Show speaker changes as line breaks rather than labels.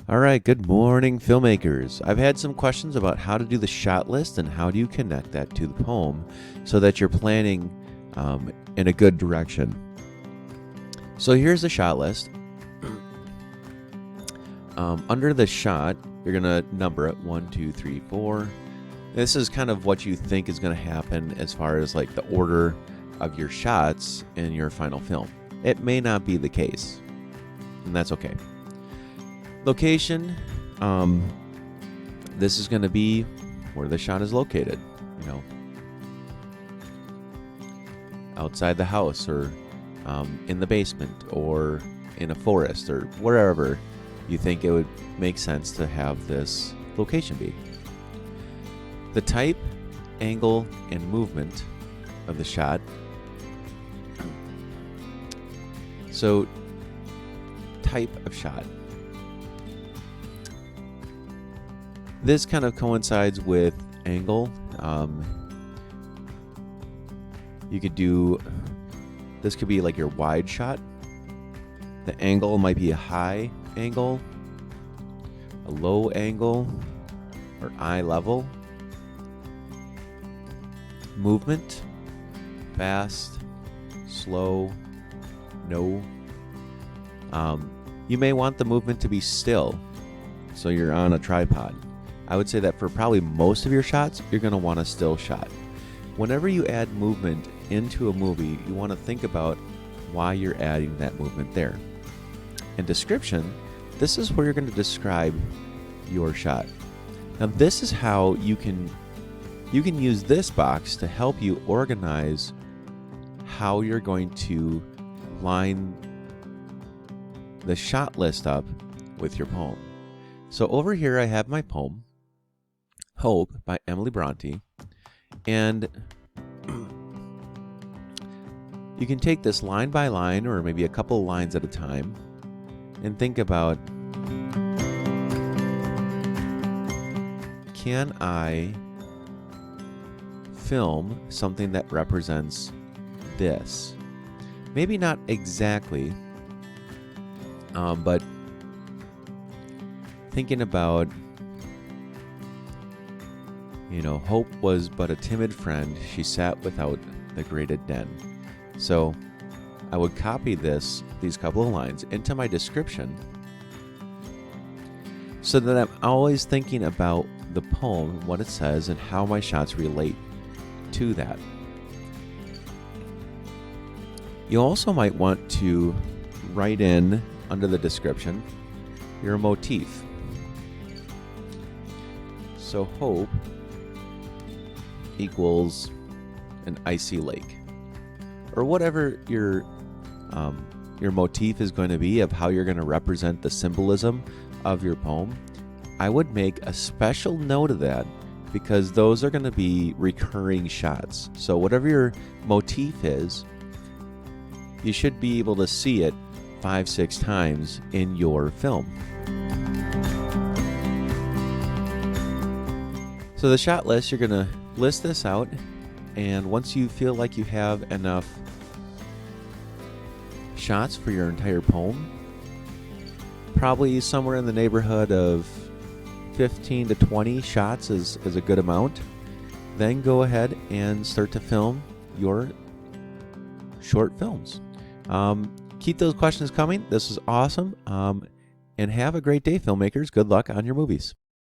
All right, good morning, filmmakers. I've had some questions about how to do the shot list and how do you connect that to the poem so that you're planning in a good direction. So here's the shot list. Under the shot, you're going to number it 1, 2, 3, 4. This is kind of what you think is going to happen as far as like the order of your shots in your final film. It may not be the case, and that's okay. Location, this is going to be where the shot is located, outside the house or in the basement or in a forest or wherever you think it would make sense to have this location be. The type, angle, and movement of the shot. So, type of shot. This kind of coincides with angle. You could do, this could be like your wide shot. The angle might be a high angle, a low angle, or eye level. Movement, fast, slow, no. You may want the movement to be still, so you're on a tripod. I would say that for probably most of your shots, you're going to want a still shot. Whenever you add movement into a movie, you want to think about why you're adding that movement there. In description, this is where you're going to describe your shot. Now, this is how you can use this box to help you organize how you're going to line the shot list up with your poem. So over here I have my poem, Hope by Emily Bronte, and you can take this line by line or maybe a couple of lines at a time and think about, can I film something that represents this? Maybe not exactly, but thinking about, Hope was but a timid friend. She sat without the grated den. So I would copy these couple of lines into my description so that I'm always thinking about the poem, what it says, and how my shots relate to that. You also might want to write in under the description your motif. So hope equals an icy lake, or whatever your motif is going to be of how you're going to represent the symbolism of your poem. I would make a special note of that because those are going to be recurring shots. So whatever your motif is, you should be able to see it 5-6 times in your film. So the shot list, you're going to list this out, and once you feel like you have enough shots for your entire poem, probably somewhere in the neighborhood of 15 to 20 shots is a good amount, then go ahead and start to film your short films. Keep those questions coming. This is awesome. And have a great day, filmmakers. Good luck on your movies.